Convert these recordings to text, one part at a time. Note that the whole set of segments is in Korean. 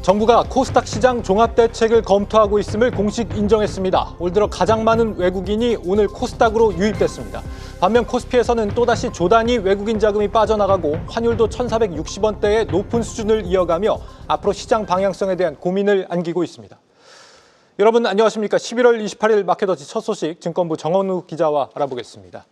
정부가 코스닥 시장 종합대책을 검토하고 있음을 공식 인정했습니다. 올 들어 가장 많은 외국인이 오늘 코스닥으로 유입됐습니다. 반면 코스피에서는 또다시 조단위 외국인 자금이 빠져나가고 환율도 1,460원대의 높은 수준을 이어가며 앞으로 시장 방향성에 대한 고민을 안기고 있습니다. 여러분 안녕하십니까? 11월 28일 마켓워치 첫 소식 증권부 정원우 기자와 알아보겠습니다.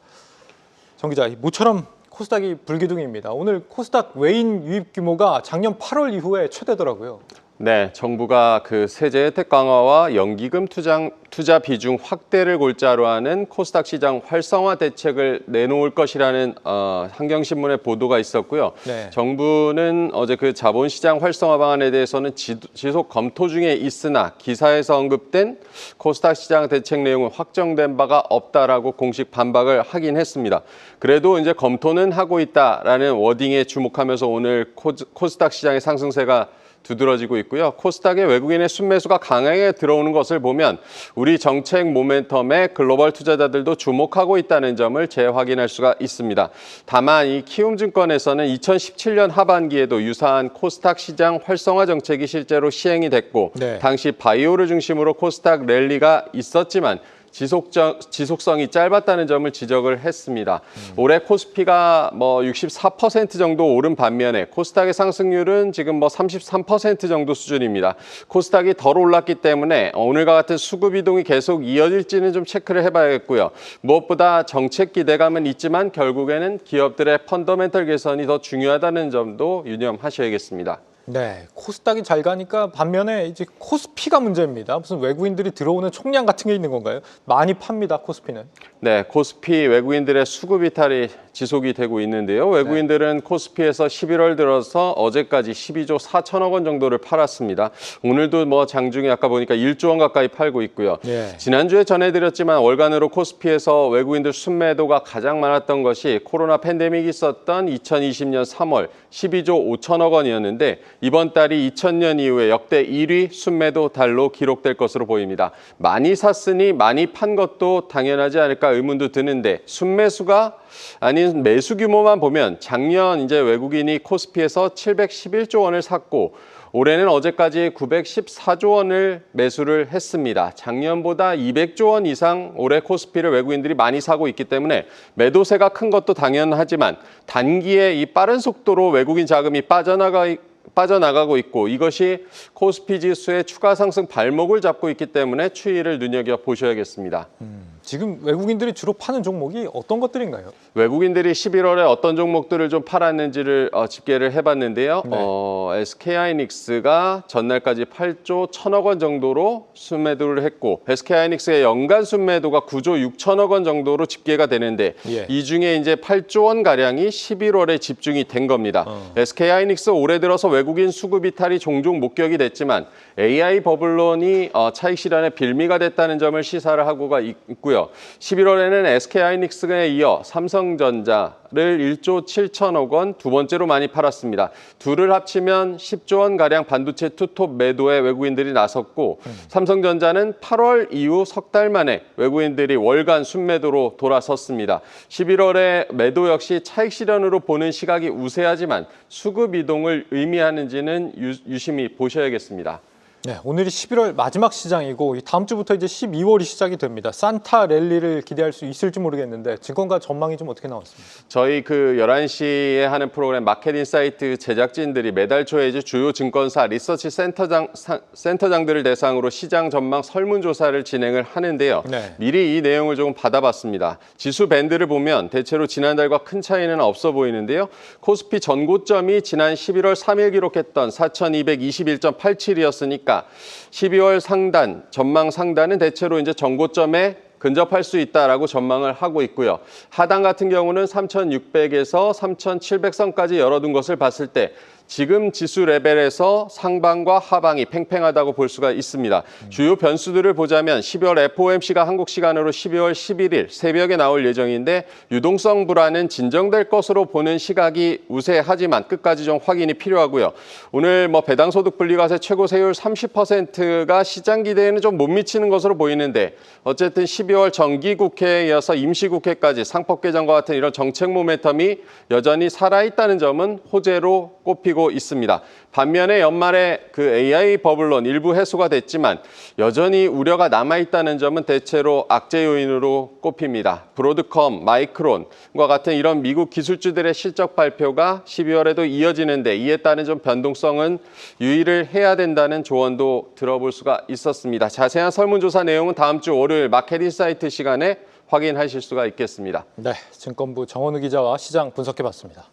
정 기자, 모처럼 코스닥이 불기둥입니다. 오늘 코스닥 외인 유입 규모가 작년 8월 이후에 최대더라고요. 네, 정부가 그 세제 혜택 강화와 연기금 투자 비중 확대를 골자로 하는 코스닥 시장 활성화 대책을 내놓을 것이라는 한경신문의 보도가 있었고요. 네. 정부는 어제 그 자본시장 활성화 방안에 대해서는 지속 검토 중에 있으나 기사에서 언급된 코스닥 시장 대책 내용은 확정된 바가 없다라고 공식 반박을 하긴 했습니다. 그래도 이제 검토는 하고 있다라는 워딩에 주목하면서 오늘 코스닥 시장의 상승세가 두드러지고 있고요. 코스닥의 외국인의 순매수가 강하게 들어오는 것을 보면 우리 정책 모멘텀에 글로벌 투자자들도 주목하고 있다는 점을 재확인할 수가 있습니다. 다만 이 키움증권에서는 2017년 하반기에도 유사한 코스닥 시장 활성화 정책이 실제로 시행이 됐고 당시 바이오를 중심으로 코스닥 랠리가 있었지만 지속성이 짧았다는 점을 지적을 했습니다. 올해 코스피가 64% 정도 오른 반면에 코스닥의 상승률은 지금 33% 정도 수준입니다. 코스닥이 덜 올랐기 때문에 오늘과 같은 수급 이동이 계속 이어질지는 좀 체크를 해봐야겠고요. 무엇보다 정책 기대감은 있지만 결국에는 기업들의 펀더멘털 개선이 더 중요하다는 점도 유념하셔야겠습니다. 네, 코스닥이 잘 가니까 반면에 이제 코스피가 문제입니다. 무슨 외국인들이 들어오는 총량 같은 게 있는 건가요? 많이 팝니다, 코스피는. 네, 코스피 외국인들의 수급 이탈이 지속이 되고 있는데요. 외국인들은 코스피에서 11월 들어서 어제까지 12조 4천억 원 정도를 팔았습니다. 오늘도 장중에 아까 보니까 1조 원 가까이 팔고 있고요. 지난주에 전해드렸지만 월간으로 코스피에서 외국인들 순매도가 가장 많았던 것이 코로나 팬데믹이 있었던 2020년 3월 12조 5천억 원이었는데 이번 달이 2000년 이후에 역대 1위 순매도 달로 기록될 것으로 보입니다. 많이 샀으니 많이 판 것도 당연하지 않을까 의문도 드는데 순매수가 아닌 매수 규모만 보면 작년 이제 외국인이 코스피에서 711조 원을 샀고 올해는 어제까지 914조 원을 매수를 했습니다. 작년보다 200조 원 이상 올해 코스피를 외국인들이 많이 사고 있기 때문에 매도세가 큰 것도 당연하지만 단기에 이 빠른 속도로 외국인 자금이 빠져나가고 있고 이것이 코스피 지수의 추가 상승 발목을 잡고 있기 때문에 추이를 눈여겨보셔야겠습니다. 지금 외국인들이 주로 파는 종목이 어떤 것들인가요? 외국인들이 11월에 어떤 종목들을 좀 팔았는지를 집계를 해봤는데요. SK하이닉스가 전날까지 8조 1천억 원 정도로 순매도를 했고 SK하이닉스의 연간 순매도가 9조 6천억 원 정도로 집계가 되는데 이 중에 이제 8조 원 가량이 11월에 집중이 된 겁니다. SK하이닉스 올해 들어서 외국인 수급 이탈이 종종 목격이 됐지만 AI 버블론이 차익 실현의 빌미가 됐다는 점을 시사를 하고가 있고요. 11월에는 SK하이닉스에 이어 삼성전자를 1조 7천억 원 두 번째로 많이 팔았습니다. 둘을 합치면 10조 원 가량 반도체 투톱 매도에 외국인들이 나섰고 삼성전자는 8월 이후 석 달 만에 외국인들이 월간 순매도로 돌아섰습니다. 11월에 매도 역시 차익 실현으로 보는 시각이 우세하지만 수급 이동을 의미하는지는 유심히 보셔야겠습니다. 네, 오늘이 11월 마지막 시장이고 다음 주부터 이제 12월이 시작이 됩니다. 산타 랠리를 기대할 수 있을지 모르겠는데 증권가 전망이 좀 어떻게 나왔습니까? 저희 그 11시에 하는 프로그램 마켓 인사이트 제작진들이 매달 초에 이제 주요 증권사 리서치 센터장들을 대상으로 시장 전망 설문조사를 진행을 하는데요. 미리 이 내용을 조금 받아봤습니다. 지수 밴드를 보면 대체로 지난달과 큰 차이는 없어 보이는데요. 코스피 전고점이 지난 11월 3일 기록했던 4,221.87이었으니까 12월 전망 상단은 대체로 이제 전고점에 근접할 수 있다라고 전망을 하고 있고요. 하단 같은 경우는 3,600에서 3,700선까지 열어둔 것을 봤을 때 지금 지수 레벨에서 상방과 하방이 팽팽하다고 볼 수가 있습니다. 주요 변수들을 보자면 12월 FOMC가 한국 시간으로 12월 11일 새벽에 나올 예정인데 유동성 불안은 진정될 것으로 보는 시각이 우세하지만 끝까지 좀 확인이 필요하고요. 오늘 배당소득 분리과세 최고 세율 30%가 시장 기대에는 좀 못 미치는 것으로 보이는데 어쨌든 12월 정기국회에 이어서 임시국회까지 상법 개정과 같은 이런 정책 모멘텀이 여전히 살아있다는 점은 호재로 꼽히고 되고 있습니다. 반면에 연말에 그 AI 버블론 일부 해소가 됐지만 여전히 우려가 남아있다는 점은 대체로 악재 요인으로 꼽힙니다. 브로드컴, 마이크론과 같은 이런 미국 기술주들의 실적 발표가 12월에도 이어지는데 이에 따른 좀 변동성은 유의를 해야 된다는 조언도 들어볼 수가 있었습니다. 자세한 설문조사 내용은 다음 주 월요일 마켓인사이트 시간에 확인하실 수가 있겠습니다. 네, 증권부 정원우 기자와 시장 분석해봤습니다.